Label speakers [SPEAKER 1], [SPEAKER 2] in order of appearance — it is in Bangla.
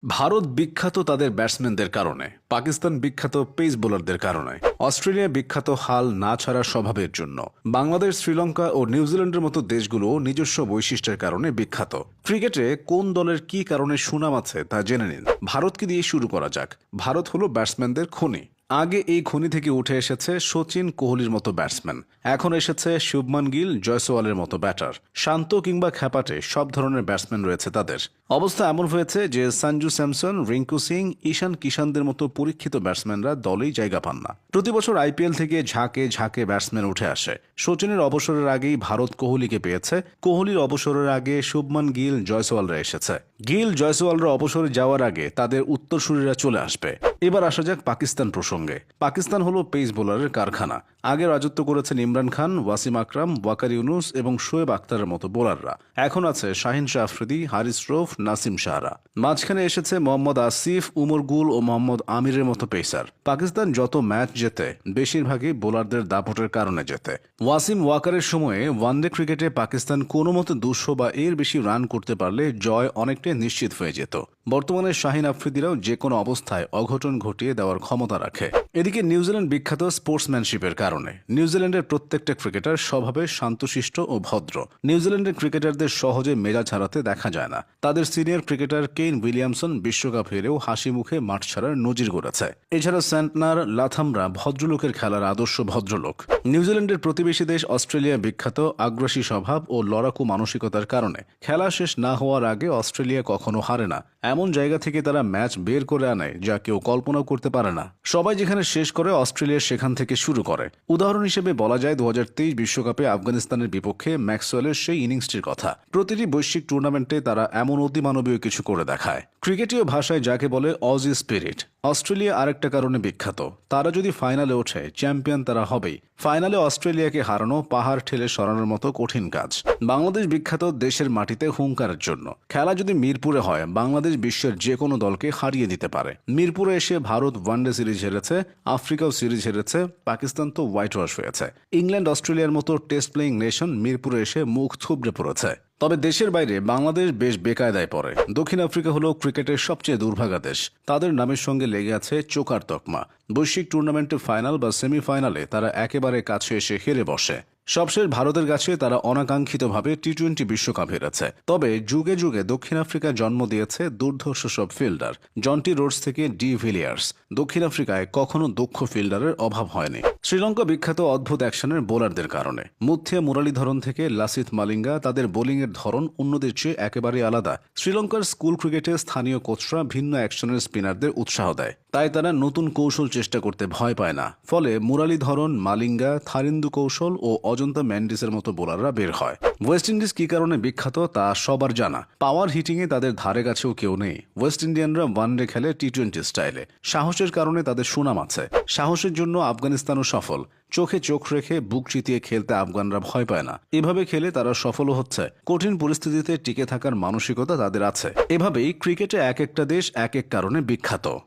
[SPEAKER 1] ভারত বিখ্যাত তাদের ব্যাটসম্যানদের কারণে, পাকিস্তান বিখ্যাত পেস বোলারদের কারণে, অস্ট্রেলিয়া বিখ্যাত হাল না ছাড়া স্বভাবের জন্য, বাংলাদেশ, শ্রীলঙ্কা ও নিউজিল্যান্ডের মতো দেশগুলো নিজস্ব বৈশিষ্ট্যের কারণে বিখ্যাত। ক্রিকেটে কোন দলের কী কারণে সুনাম আছে তা জেনে নিন। ভারতকে দিয়ে শুরু করা যাক। ভারত হলো ব্যাটসম্যানদের খনি। আগে এই খনি থেকে উঠে এসেছে সচিন, কোহলির মতো ব্যাটসম্যান। এখন এসেছে শুভমান গিল, জয়সওয়ালের মতো ব্যাটার। শান্ত কিংবা খ্যাপাটে সব ধরনের ব্যাটসম্যান রয়েছে তাদের। অবস্থা এমন হয়েছে যে সঞ্জু স্যামসন, রিঙ্কু সিং, ঈশান কিষানদের মতো পরীক্ষিত ব্যাটসম্যানরা দলেই জায়গা পান না। প্রতি বছর আইপিএল থেকে ঝাঁকে ঝাঁকে ব্যাটসম্যান উঠে আসে। সচিনের অবসরের আগেই ভারত কোহলিকে পেয়েছে, কোহলির অবসরের আগে শুভমান গিল, জয়সওয়ালরা এসেছে। গিল, জয়সওয়ালরা অবসরে যাওয়ার আগে তাদের উত্তরসূরিরা চলে আসবে। এবার আসা যাক পাকিস্তান প্রসঙ্গে। পাকিস্তান হলো পেস বোলারের কারখানা। আগে রাজত্ব করেছেন ইমরান খান, ওয়াসিম আকরাম, ওয়াকার ইউনুস এবং শোয়েব আখতারের মতো বোলাররা। এখন আছে শাহিন শাহ আফ্রিদি, হারিস রৌফ, নাসিম শাহরা। মাঝখানে এসেছে মোহাম্মদ আসিফ, উমর গুল ও মোহাম্মদ আমিরের মতো পেসার। পাকিস্তান যত ম্যাচ জেতে বেশিরভাগই বোলারদের দাপটের কারণে জেতে। ওয়াসিম ওয়াকারের সময়ে ওয়ানডে ক্রিকেটে পাকিস্তান কোনো মতে 200 বা এর বেশি রান করতে পারলে জয় অনেকটাই নিশ্চিত হয়ে যেত। বর্তমানে শাহিন আফ্রিদিরাও যে কোনো অবস্থায় অঘটন ঘটিয়ে দেওয়ার ক্ষমতা রাখে। এদিকে নিউজিল্যান্ড বিখ্যাত স্পোর্টসম্যানশিপের কারণে। নিউজিল্যান্ডের প্রত্যেকটা ক্রিকেটার স্বভাবে শান্তশিষ্ট ও ভদ্র। নিউজিল্যান্ডের ক্রিকেটারদের সহজে মেজাজ হারাতে দেখা যায় না। তাদের সিনিয়র ক্রিকেটার কেইন উইলিয়ামসন বিশ্বকাপ হেরেও হাসি মুখে মাঠ ছাড়ার নজির গড়েছে। এছাড়া স্যান্টনার, লাথামরা ভদ্রলোকের খেলার আদর্শ ভদ্রলোক। নিউজিল্যান্ডের প্রতিবেশী দেশ অস্ট্রেলিয়া বিখ্যাত আগ্রাসী স্বভাব ও লড়াকু মানসিকতার কারণে। খেলা শেষ না হওয়ার আগে অস্ট্রেলিয়া কখনো হারে না। এমন জায়গা থেকে তারা ম্যাচ বের করে আনে যা কেউ কল্পনাও করতে পারে না। সবাই যেখানে শেষ করে অস্ট্রেলিয়া সেখান থেকে শুরু করে। উদাহরণ হিসেবে বলা যায় 2023 বিশ্বকাপে আফগানিস্তানের বিপক্ষে ম্যাক্সওয়েলের সেই ইনিংসটির কথা। প্রতিটি বৈশ্বিক টুর্নামেন্টে তারা এমন অতিমানবীয় কিছু করে দেখায়। ক্রিকেটীয় ভাষায় যাকে বলে অজি স্পিরিট। অস্ট্রেলিয়া আরেকটা কারণে বিখ্যাত। তারা যদি ফাইনালে ওঠে, চ্যাম্পিয়ন তারা হবেই। ফাইনালে অস্ট্রেলিয়াকে হারানো পাহাড় ঠেলে সরানোর মতো কঠিন কাজ। বাংলাদেশ বিখ্যাত দেশের মাটিতে হুঙ্কারের জন্য। খেলা যদি মিরপুরে হয়, বাংলাদেশ বিশ্বের যে কোনো দলকে হারিয়ে দিতে পারে। মিরপুরে এসে ভারত ওয়ানডে সিরিজ হেরেছে, আফ্রিকাও সিরিজ হেরেছে, পাকিস্তান তো হোয়াইট ওয়াশ হয়েছে। ইংল্যান্ড, অস্ট্রেলিয়ার মতো টেস্ট প্লেয়িং নেশন মিরপুরে এসে মুখ থুবড়ে পড়েছে। তবে দেশের বাইরে বাংলাদেশ বেশ বেকায়দায় পড়ে। দক্ষিণ আফ্রিকা হলো ক্রিকেটের সবচেয়ে দুর্ভাগা দেশ। তাদের নামের সঙ্গে লেগে আছে চোকার তকমা। বৈশ্বিক টুর্নামেন্টে ফাইনাল বা সেমিফাইনালে তারা একেবারে কাছে এসে হেরে বসে। সবশেষ ভারতের কাছে তারা অনাকাঙ্ক্ষিতভাবে টি-20 বিশ্বকাপ হেরেছে। তবে যুগে যুগে দক্ষিণ আফ্রিকা জন্ম দিয়েছে দুর্ধর্ষ সব ফিল্ডার। জন্টি রোডস থেকে ডি ভিলিয়ার্স। দক্ষিণ আফ্রিকায় কখনো দক্ষ ফিল্ডারের অভাব হয়নি। শ্রীলঙ্কা বিখ্যাত অদ্ভুত অ্যাকশনের বোলারদের কারণে। মুথিয়া মুরালীধরন থেকে লাসিথ মালিঙ্গা, তাদের বোলিংয়ের ধরন অন্যদের চেয়ে একেবারে আলাদা। শ্রীলঙ্কার স্কুল ক্রিকেটে স্থানীয় কোচরা ভিন্ন অ্যাকশনের স্পিনারদের উৎসাহ দেয়। তাই তারা নতুন কৌশল চেষ্টা করতে ভয় পায় না। ফলে মুরালীধরন, মালিঙ্গা, থারিন্দু কৌশল ও অজন্তা ম্যান্ডিসের মতো বোলাররা বের হয়। ওয়েস্ট ইন্ডিজ কি কারণে বিখ্যাত তা সবার জানা। পাওয়ার হিটিংয়ে তাদের ধারে কাছেও কেউ নেই। ওয়েস্ট ইন্ডিয়ানরা ওয়ানডে খেলে টি-20 স্টাইলে। সাহসের কারণে তাদের সুনাম আছে। সাহসের জন্য আফগানিস্তানও সফল। চোখে চোখ রেখে বুক চিতিয়ে খেলতে আফগানরা ভয় পায় না। এভাবে খেলে তারা সফলও হচ্ছে। কঠিন পরিস্থিতিতে টিকে থাকার মানসিকতা তাদের আছে। এভাবেই ক্রিকেটে এক একটা দেশ এক এক কারণে বিখ্যাত।